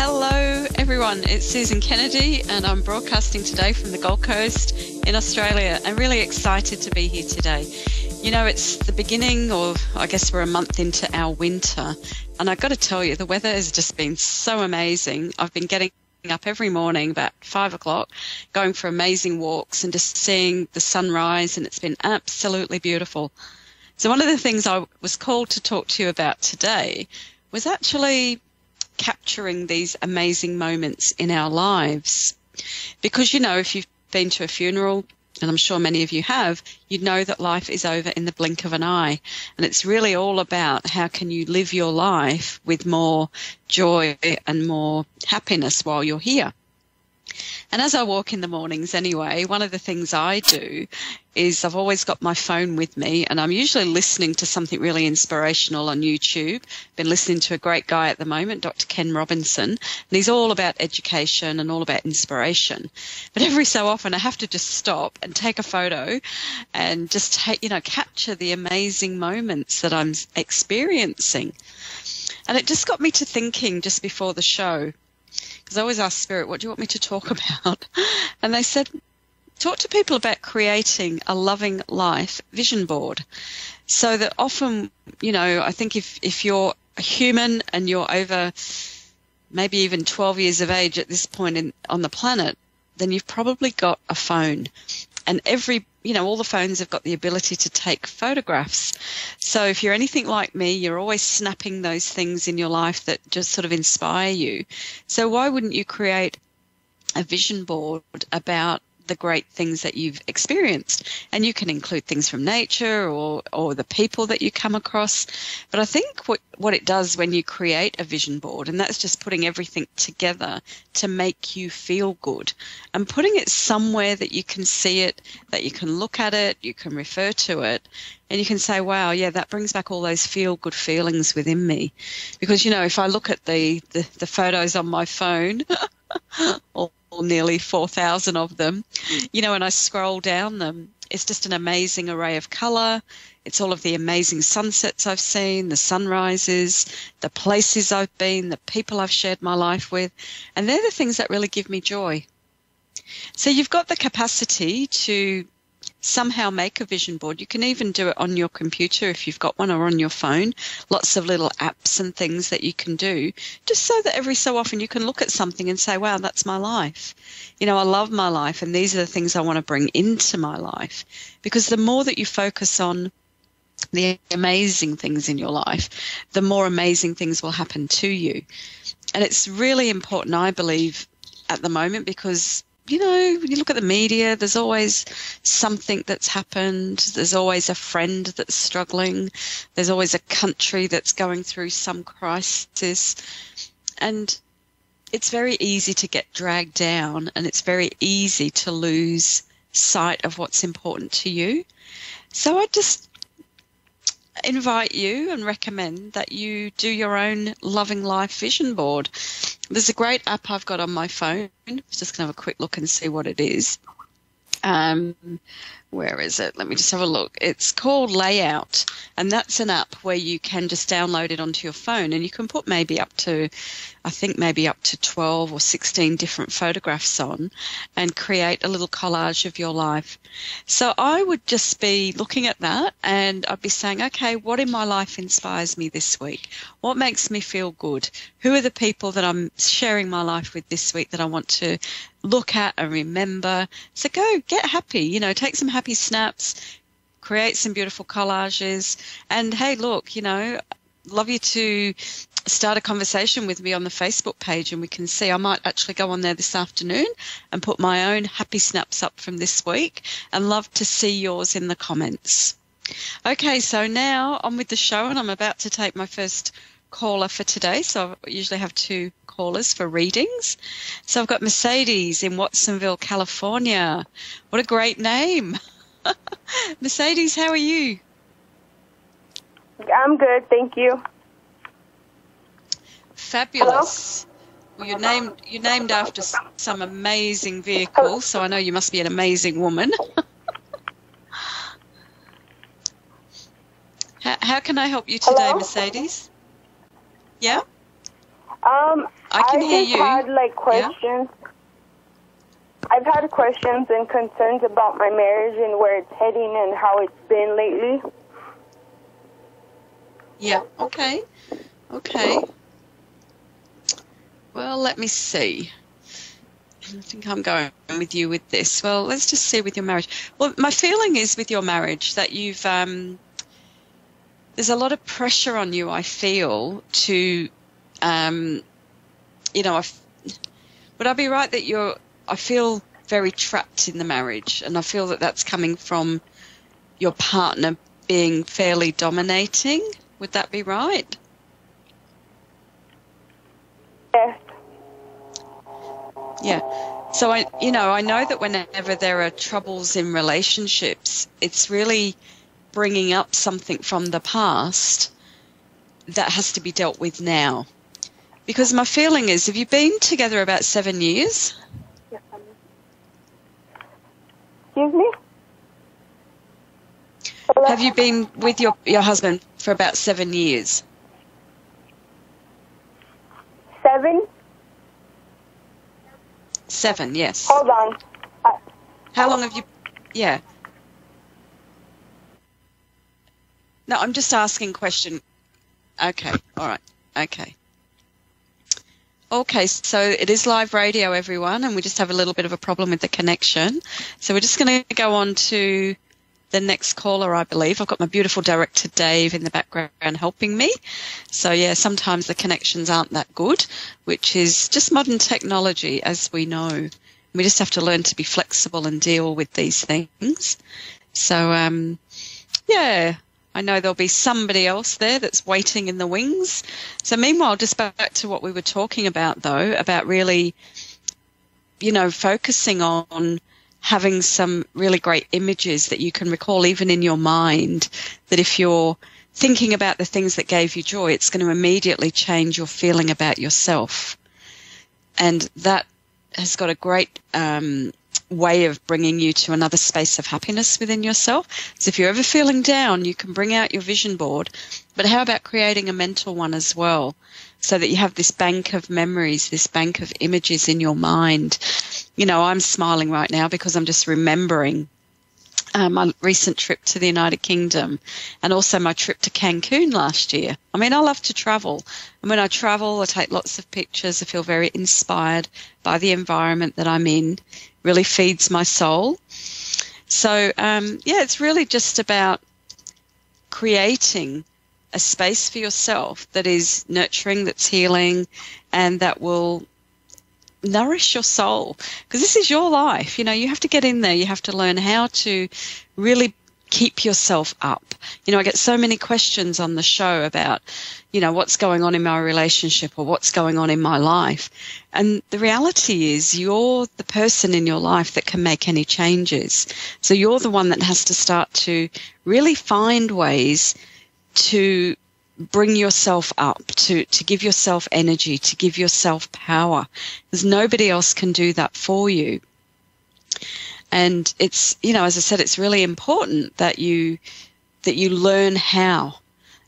Hello everyone, it's Susan Kennedy and I'm broadcasting today from the Gold Coast in Australia. I'm really excited to be here today. You know, it's the beginning, or I guess we're a month into our winter, and I've got to tell you, the weather has just been so amazing. I've been getting up every morning about 5 o'clock, going for amazing walks and just seeing the sunrise, and it's been absolutely beautiful. So one of the things I was called to talk to you about today was actually capturing these amazing moments in our lives. Because, you know, if you've been to a funeral, and I'm sure many of you have, you know that life is over in the blink of an eye. And it's really all about how can you live your life with more joy and more happiness while you're here. And as I walk in the mornings anyway, one of the things I do is I've always got my phone with me, and I'm usually listening to something really inspirational on YouTube. Been listening to a great guy at the moment, Dr. Ken Robinson, and he's all about education and all about inspiration. But every so often I have to just stop and take a photo and just capture the amazing moments that I'm experiencing. And it just got me to thinking just before the show, because I always ask Spirit, what do you want me to talk about? And they said, talk to people about creating a loving life vision board. So that often, you know, I think if you're a human and you're over maybe even 12 years of age at this point on the planet, then you've probably got a phone. And all the phones have got the ability to take photographs. So if you're anything like me, you're always snapping those things in your life that just sort of inspire you. So why wouldn't you create a vision board about the great things that you've experienced? And you can include things from nature or the people that you come across. But I think what it does when you create a vision board, and that's just putting everything together to make you feel good and putting it somewhere that you can see it, that you can look at it, you can refer to it, and you can say, wow, yeah, that brings back all those feel-good feelings within me. Because, you know, if I look at the photos on my phone, or nearly 4,000 of them, you know, and I scroll down them, it's just an amazing array of colour. It's all of the amazing sunsets I've seen, the sunrises, the places I've been, the people I've shared my life with, and they're the things that really give me joy. So you've got the capacity to somehow make a vision board. You can even do it on your computer if you've got one, or on your phone. Lots of little apps and things that you can do, just so that every so often you can look at something and say, wow, that's my life. You know, I love my life, and these are the things I want to bring into my life. Because the more that you focus on the amazing things in your life, the more amazing things will happen to you. And it's really important, I believe, at the moment, because you know, when you look at the media, there's always something that's happened. There's always a friend that's struggling. There's always a country that's going through some crisis. And it's very easy to get dragged down, and it's very easy to lose sight of what's important to you. So I just invite you and recommend that you do your own loving life vision board. There's a great app I've got on my phone. I'm just going to have a quick look and see what it is. Where is it? Let me just have a look. It's called Layout, and that's an app where you can just download it onto your phone, and you can put maybe up to 12 or 16 different photographs on and create a little collage of your life. So I would just be looking at that, and I'd be saying, okay, what in my life inspires me this week? What makes me feel good? Who are the people that I'm sharing my life with this week that I want to look at and remember? So go get happy, you know, take some happy snaps, create some beautiful collages, and hey, look, you know, love you to start a conversation with me on the Facebook page, and we can see. I might actually go on there this afternoon and put my own happy snaps up from this week, and love to see yours in the comments. Okay, so now on with the show, and I'm about to take my first caller for today. So I usually have 2 callers for readings. So I've got Mercedes in Watsonville, California. What a great name. Mercedes, how are you? I'm good, thank you. Fabulous. Well, you're named after some amazing vehicle, so I know you must be an amazing woman. How can I help you today, Hello? Mercedes? Yeah? I can hear you. I just had, like, questions. Yeah? I've had questions and concerns about my marriage and where it's heading and how it's been lately. Yeah, okay. Okay. Well, let me see. I think I'm going with you with this. Well, let's just see with your marriage. Well, my feeling is with your marriage that you've... there's a lot of pressure on you, I feel, to... you know, would I be right that I feel very trapped in the marriage, and I feel that that's coming from your partner being fairly dominating. Would that be right? Yes. Yeah. So I know that whenever there are troubles in relationships, it's really bringing up something from the past that has to be dealt with now. Because my feeling is, have you been together about 7 years? Yes. Excuse me? Hello? Have you been with your husband for about 7 years? 7? 7, yes. Hold on. How long have you... Yeah. No, I'm just asking a question. Okay, all right. Okay. Okay, so it is live radio, everyone, and we just have a little bit of a problem with the connection. So we're just going to go on to the next caller, I believe. I've got my beautiful director, Dave, in the background helping me. So, yeah, sometimes the connections aren't that good, which is just modern technology, as we know. We just have to learn to be flexible and deal with these things. So, yeah, I know there'll be somebody else there that's waiting in the wings. So meanwhile, just back to what we were talking about, though, about really, you know, focusing on having some really great images that you can recall even in your mind, that if you're thinking about the things that gave you joy, it's going to immediately change your feeling about yourself. And that has got a great way of bringing you to another space of happiness within yourself. So if you're ever feeling down, you can bring out your vision board. But how about creating a mental one as well, so that you have this bank of memories, this bank of images in your mind. You know, I'm smiling right now because I'm just remembering my recent trip to the United Kingdom and also my trip to Cancun last year. I mean, I love to travel. And when I travel, I take lots of pictures. I feel very inspired by the environment that I'm in. It really feeds my soul. So, yeah, it's really just about creating a space for yourself that is nurturing, that's healing, and that will nourish your soul, because this is your life. You know, you have to get in there. You have to learn how to really keep yourself up. You know, I get so many questions on the show about, you know, what's going on in my relationship or what's going on in my life. And the reality is you're the person in your life that can make any changes. So you're the one that has to start to really find ways to bring yourself up, to give yourself energy, to give yourself power, because nobody else can do that for you. And it's, you know, as I said, it's really important that you learn how.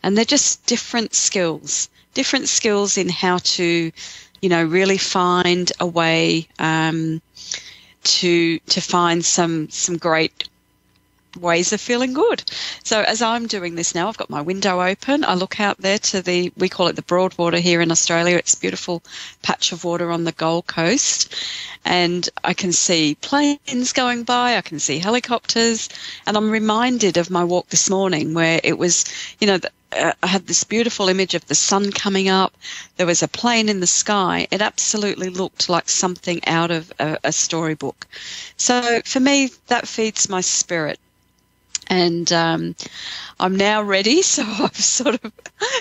And they're just different skills in how to, you know, really find a way to find some great ways of feeling good. So as I'm doing this now, I've got my window open. I look out there to we call it the Broadwater here in Australia. It's a beautiful patch of water on the Gold Coast. And I can see planes going by. I can see helicopters. And I'm reminded of my walk this morning where it was, you know, I had this beautiful image of the sun coming up. There was a plane in the sky. It absolutely looked like something out of a storybook. So for me, that feeds my spirit. And I'm now ready, so I've sort of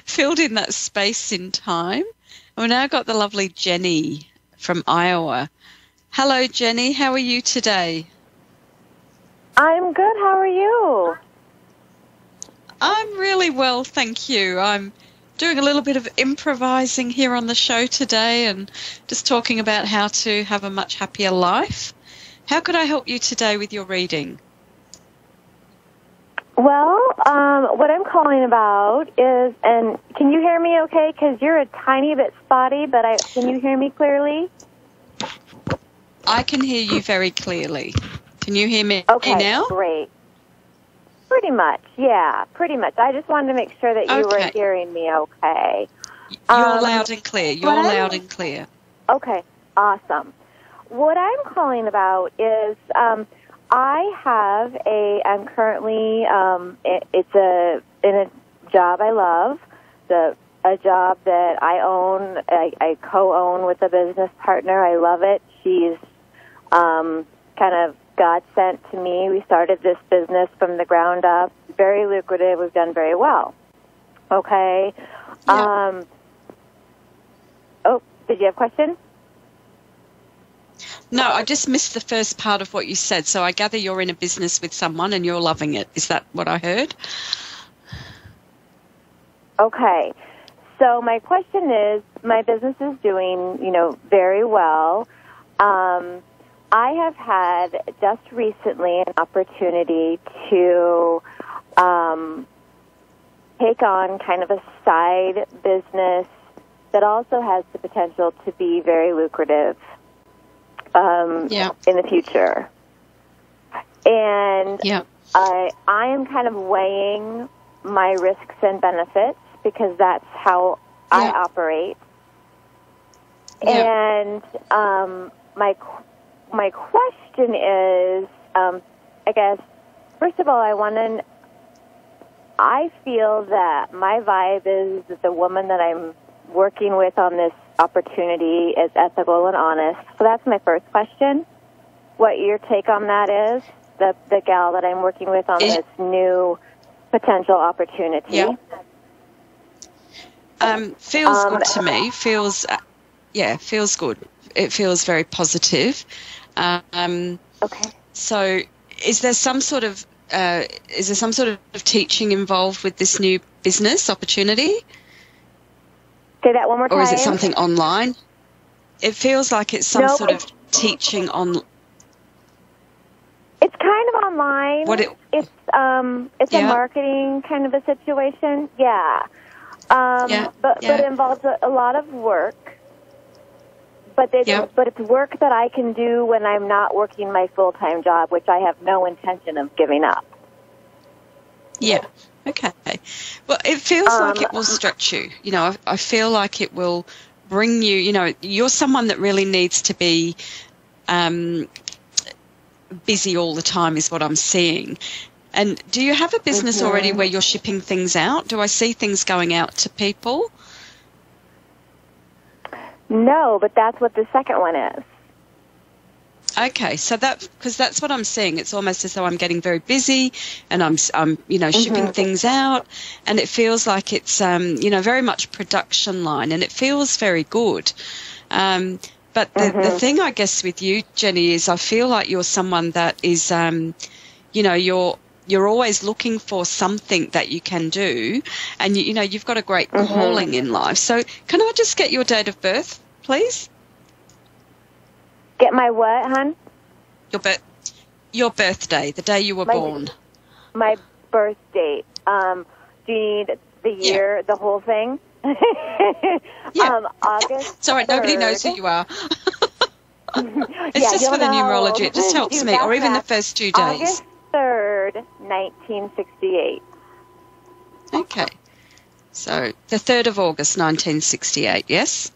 filled in that space in time. And we've now got the lovely Jenny from Iowa. Hello, Jenny. How are you today? I'm good. How are you? I'm really well, thank you. I'm doing a little bit of improvising here on the show today and just talking about how to have a much happier life. How could I help you today with your reading? Well, what I'm calling about is, and can you hear me okay? Because you're a tiny bit spotty, but can you hear me clearly? I can hear you very clearly. Can you hear me now? Okay, great. Pretty much, yeah, pretty much. I just wanted to make sure that you were hearing me okay. You're loud and clear. You're loud and clear. Okay, awesome. What I'm calling about is I'm currently, it's in a job I love, a job that I own, I co-own with a business partner. I love it. She's kind of God sent to me. We started this business from the ground up. Very lucrative. We've done very well. Okay. Yeah. Did you have a question? No, I just missed the first part of what you said. So I gather you're in a business with someone and you're loving it. Is that what I heard? Okay. So my question is, my business is doing, very well. I have had just recently an opportunity to take on kind of a side business that also has the potential to be very lucrative in the future. And I am kind of weighing my risks and benefits because that's how I operate. And my question is, I guess, first of all, I feel that my vibe is that the woman that I'm working with on this opportunity is ethical and honest. So that's my first question. What your take on that is, the gal that I'm working with on this new potential opportunity. Feels good to me. Feels good. It feels very positive. Okay. So is there some sort of teaching involved with this new business opportunity? Say that one more time. Or is it something online? It feels like it's some sort of teaching on. It's kind of online. It's a marketing kind of a situation. But it involves a lot of work. But it's work that I can do when I'm not working my full-time job, which I have no intention of giving up. Yeah. Okay. Well, it feels like it will stretch you. I feel like it will bring you, you're someone that really needs to be busy all the time is what I'm seeing. And do you have a business already where you're shipping things out? Do I see things going out to people? No, but that's what the second one is. Okay, so because that's what I'm seeing. It's almost as though I'm getting very busy and I'm shipping things out, and it feels like it's, very much production line, and it feels very good. But the thing, I guess, with you, Jenny, is I feel like you're someone that is, you're always looking for something that you can do, and you've got a great calling in life. So can I just get your date of birth, please? Get my what, hon? Your birthday, the day you were born. My birth date. Do you need the year, the whole thing? August. It's all right, nobody knows who you are. It's just for the numerology. It just helps me, or even the first 2 days. August 3rd, 1968. Okay. So the 3rd of August, 1968, yes?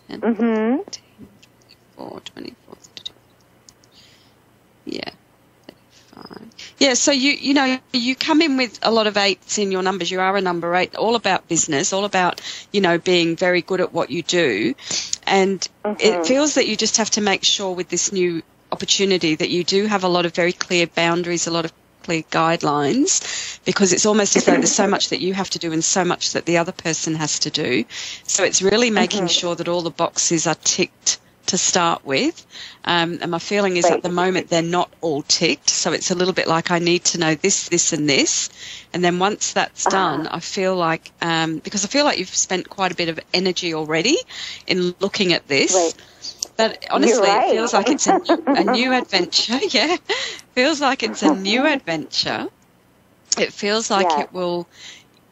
24, 32. Yeah. 35. Yeah, so you come in with a lot of 8s in your numbers. You are a number 8, all about business, all about, being very good at what you do. And it feels that you just have to make sure with this new opportunity that you do have a lot of very clear boundaries, a lot of clear guidelines, because it's almost as though there's so much that you have to do and so much that the other person has to do. So it's really making sure that all the boxes are ticked to start with. And my feeling is at the moment they're not all ticked. So it's a little bit like I need to know this, this and this. And then once that's done, I feel like, because I feel like you've spent quite a bit of energy already in looking at this. But honestly, it feels like it's a new adventure. Yeah, feels like it's a new adventure. it feels like Yes.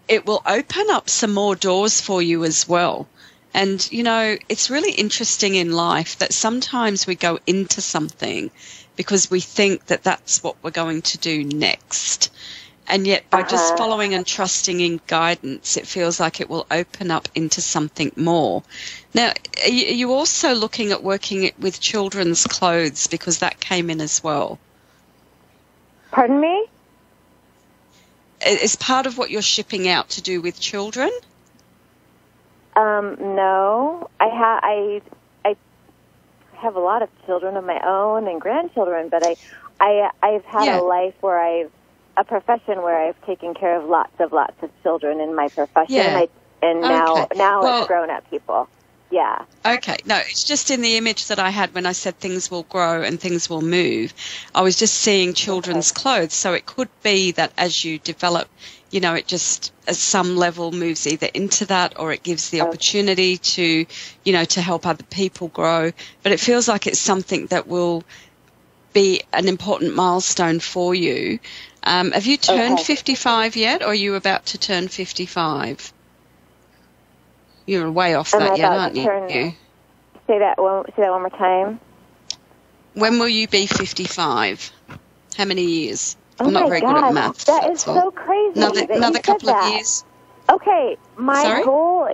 it will open up some more doors for you as well. And, you know, it's really interesting in life that sometimes we go into something because we think that that's what we're going to do next. And yet by just following and trusting in guidance, it feels like it will open up into something more. Now, are you also looking at working with children's clothes, because that came in as well? Pardon me? Is part of what you're shipping out to do with children? No. I have a lot of children of my own and grandchildren, but I've had a life where a profession where I've taken care of lots of children in my profession, now it's grown-up people. Yeah. Okay. No, it's just in the image that I had when I said things will grow and things will move. I was just seeing children's clothes. So it could be that as you develop, you know, it just at some level moves either into that, or it gives the opportunity to, you know, to help other people grow. But it feels like it's something that will be an important milestone for you. Have you turned 55 yet, or are you about to turn 55? You're way off that yet, aren't you? Say that one more time. When will you be 55? How many years? Oh, I'm not very good at maths. That is so crazy. Another couple of years. Okay, my goal,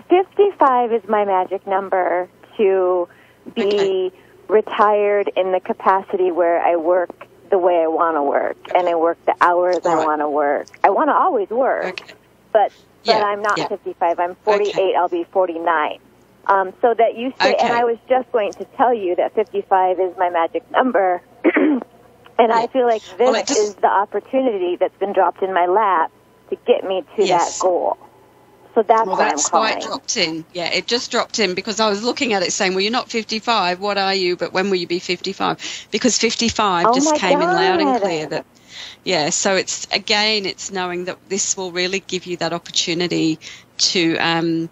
55 is my magic number to be retired in the capacity where I work the way I want to work, and I work the hours I want to work. I want to always work, but I'm not 55. I'm 48. Okay. I'll be 49. So that you say, and I was just going to tell you that 55 is my magic number, and I feel like this is the opportunity that's been dropped in my lap to get me to that goal. So that's why I'm calling. Why it dropped in. Yeah, it just dropped in because I was looking at it saying, well, you're not 55. What are you? But when will you be 55? Because 55 just came in loud and clear. That. Yeah, so it's knowing that this will really give you that opportunity to, and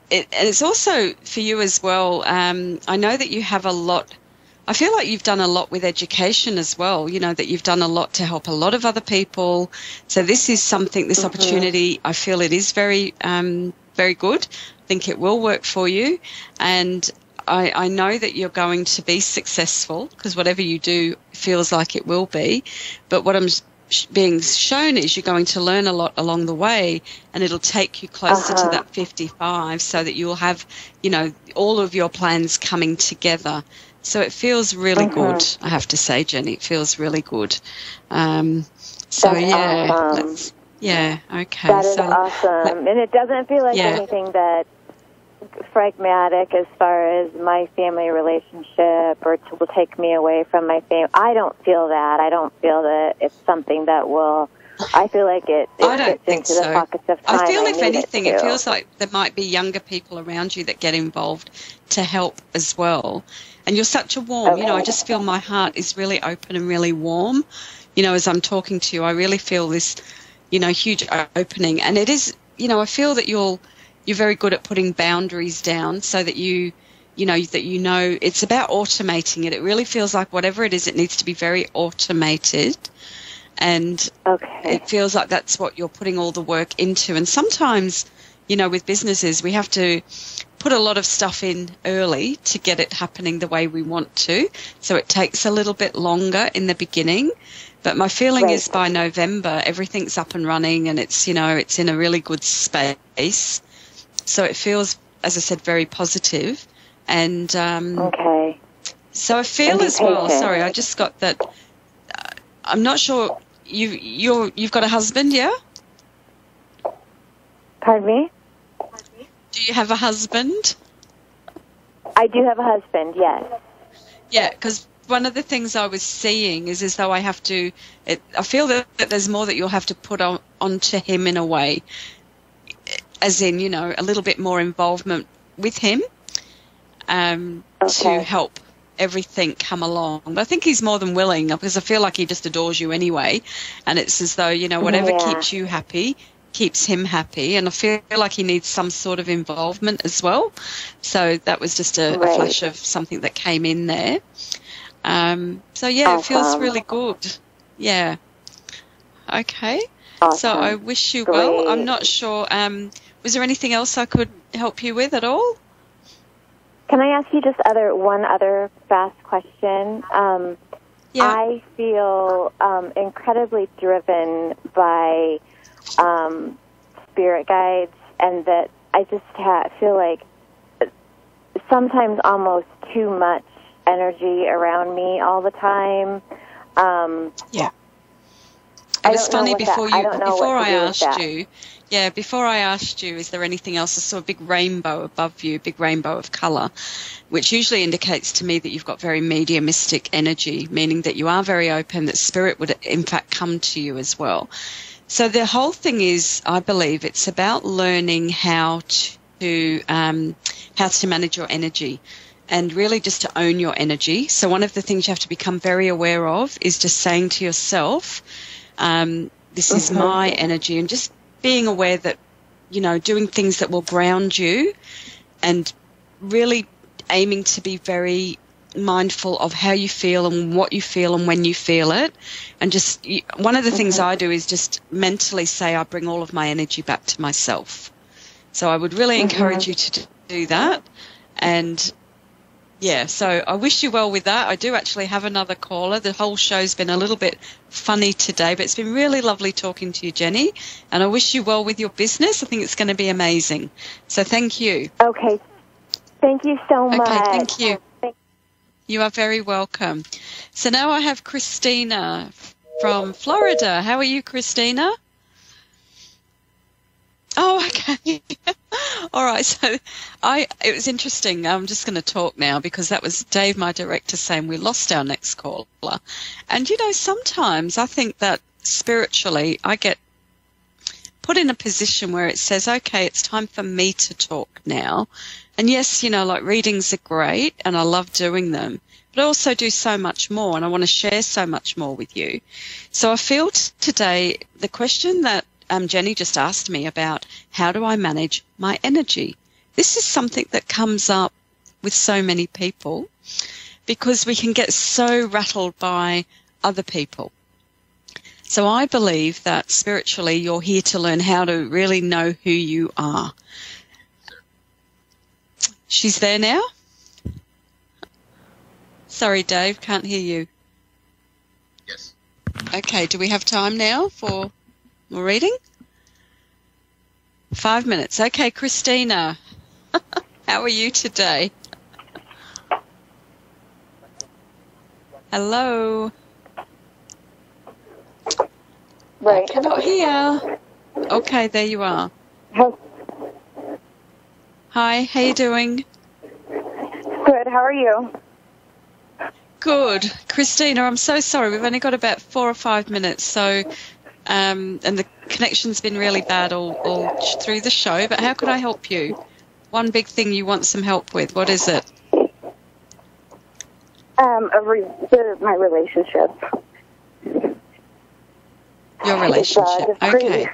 it's also for you as well. I know that you have a lot. I feel like you've done a lot with education as well, you know, that you've done a lot to help a lot of other people. So this is something, this opportunity, I feel it is very, very good. I think it will work for you. And I know that you're going to be successful because whatever you do feels like it will be. But what I'm being shown is you're going to learn a lot along the way, and it'll take you closer to that 55 so that you'll have, you know, all of your plans coming together. So it feels really good, I have to say, Jenny. It feels really good. Okay. That is awesome. And it doesn't feel like anything that's pragmatic as far as my family relationship or will take me away from my family. I don't feel that. I don't feel that it's something that will... I feel like it fits into the pockets of time. I feel, if anything, it feels like there might be younger people around you that get involved to help as well. And you're such a warm, you know, I just feel my heart is really open and really warm. You know, as I'm talking to you, I really feel this, you know, huge opening. And it is, you know, I feel that you're very good at putting boundaries down so that you know, it's about automating it. It really feels like whatever it is, it needs to be very automated. And it feels like that's what you're putting all the work into. And sometimes, you know, with businesses, we have to put a lot of stuff in early to get it happening the way we want to. So it takes a little bit longer in the beginning. But my feeling is by November, everything's up and running and it's, you know, it's in a really good space. So it feels, as I said, very positive. And so I feel as well, sorry, I just got that, I'm not sure, you've got a husband, yeah? Pardon me? Do you have a husband? I do have a husband, yes. Yeah, because one of the things I was seeing is as though I have to, I feel that there's more that you'll have to put onto him in a way, as in, you know, a little bit more involvement with him to help everything come along. But I think he's more than willing because I feel like he just adores you anyway. And it's as though, you know, whatever keeps you happy keeps him happy. And I feel like he needs some sort of involvement as well. So that was just a flash of something that came in there. So, yeah, it feels really good. Yeah. Okay. Awesome. So I wish you Great. well. I'm not sure. Was there anything else I could help you with at all? Can I ask you just one other fast question? Yeah. I feel incredibly driven by spirit guides, and that I just feel like sometimes almost too much energy around me all the time. Yeah. It was funny before I asked you, is there anything else? I saw a big rainbow above you, big rainbow of colour, which usually indicates to me that you've got very mediumistic energy, meaning that you are very open, that spirit would in fact come to you as well. So the whole thing is, I believe, it's about learning how to manage your energy and really just to own your energy. So one of the things you have to become very aware of is just saying to yourself, this is my energy, and just being aware that, doing things that will ground you and really aiming to be very mindful of how you feel and what you feel and when you feel it. And just one of the things I do is just mentally say, I bring all of my energy back to myself. So I would really encourage you to do that. And yeah, so I wish you well with that. I do actually have another caller. The whole show's been a little bit funny today, but it's been really lovely talking to you, Jenny. And I wish you well with your business. I think it's going to be amazing. So thank you. Okay. Thank you so much. Okay, thank you. You are very welcome. So now I have Christina from Florida. How are you, Christina? Oh, okay. All right. So it was interesting. I'm just going to talk now because that was Dave, my director, saying we lost our next caller. And, sometimes I think that spiritually I get put in a position where it says, okay, it's time for me to talk now. And yes, like readings are great and I love doing them, but I also do so much more and I want to share so much more with you. So I feel today the question that Jenny just asked me about, how do I manage my energy? This is something that comes up with so many people because we can get so rattled by other people. So I believe that spiritually you're here to learn how to really know who you are. She's there now? Sorry, Dave, can't hear you. Yes. Okay, do we have time now for more reading? 5 minutes. Okay, Christina, how are you today? Hello? Right. I cannot hear. Okay, there you are. Hi, how you doing? Good, how are you? Good. Christina, I'm so sorry. We've only got about 4 or 5 minutes, so and the connection's been really bad all through the show, but how could I help you? One big thing you want some help with. What is it? My relationship. Your relationship. It's Okay.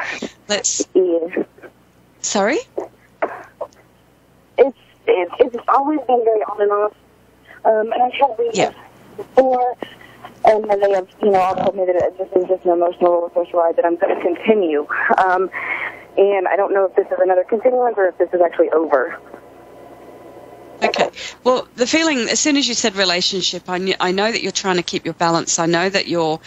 crazy. Sorry? It's always been very on and off. And I've had reasons before, and they have, all told me that this is just an emotional roller coaster ride that I'm going to continue. And I don't know if this is another continuance or if this is actually over. Okay. Well, the feeling, as soon as you said relationship, I know that you're trying to keep your balance. I know that you're,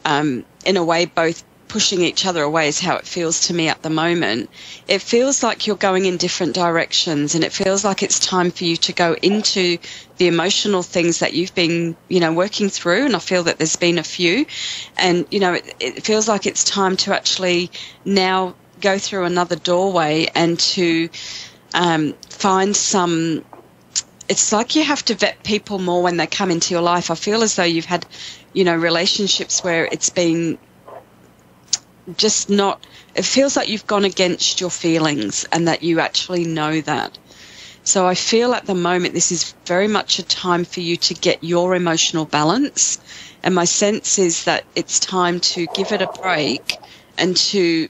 in a way, both pushing each other away is how it feels to me at the moment. It feels like you're going in different directions, and it feels like it's time for you to go into the emotional things that you've been, working through, and I feel that there's been a few. And, it feels like it's time to actually now go through another doorway and to find some... It's like you have to vet people more when they come into your life. I feel as though you've had, relationships where it's been just not, it feels like you've gone against your feelings and that you actually know that. So I feel at the moment this is very much a time for you to get your emotional balance. And my sense is that it's time to give it a break and to,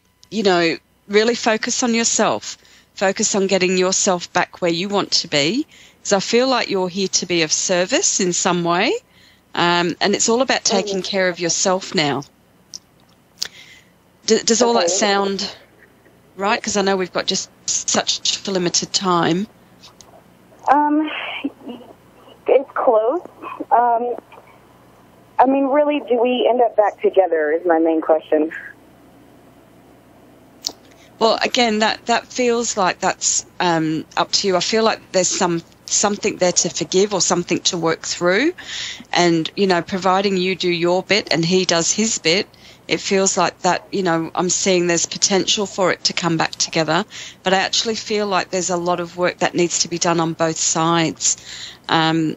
really focus on yourself. Focus on getting yourself back where you want to be. Because I feel like you're here to be of service in some way. And it's all about taking care of yourself now. Does all that sound right? Because I know we've got just such limited time. It's close. I mean, really, do we end up back together is my main question. Well, again, that feels like that's up to you. I feel like there's something there to forgive or something to work through. And, you know, providing you do your bit and he does his bit, it feels like that, you know, I'm seeing there's potential for it to come back together. But I actually feel like there's a lot of work that needs to be done on both sides. You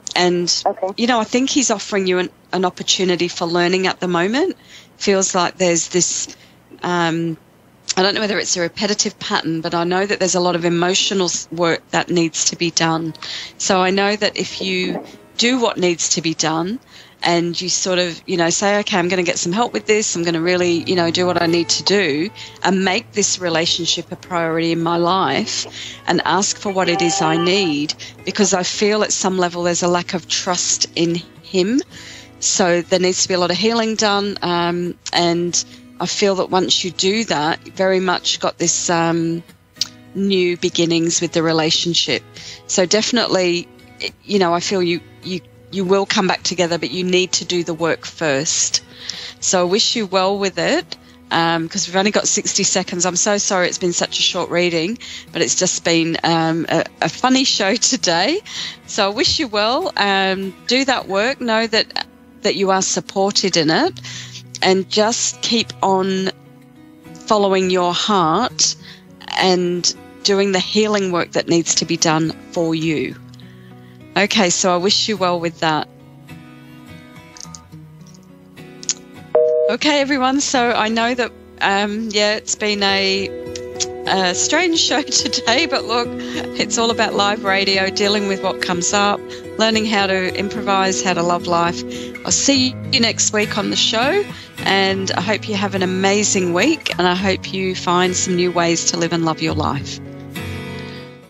know, I think he's offering you an opportunity for learning at the moment. Feels like there's this... I don't know whether it's a repetitive pattern, but I know that there's a lot of emotional work that needs to be done. So I know that if you do what needs to be done and you sort of, you know, say, okay, I'm going to get some help with this, I'm going to really, you know, do what I need to do and make this relationship a priority in my life and ask for what it is I need, because I feel at some level there's a lack of trust in him. So there needs to be a lot of healing done, and I feel that once you do that, very much got this new beginnings with the relationship. So definitely, you know, I feel you will come back together, but you need to do the work first. So I wish you well with it, because we've only got 60 seconds. I'm so sorry it's been such a short reading, but it's just been a funny show today. So I wish you well. Do that work. Know that you are supported in it. And just keep on following your heart and doing the healing work that needs to be done for you. Okay, so I wish you well with that. Okay, everyone, so I know that, it's been a strange show today, but look, it's all about live radio, dealing with what comes up, learning how to improvise, how to love life. I'll see you next week on the show, and I hope you have an amazing week, and I hope you find some new ways to live and love your life.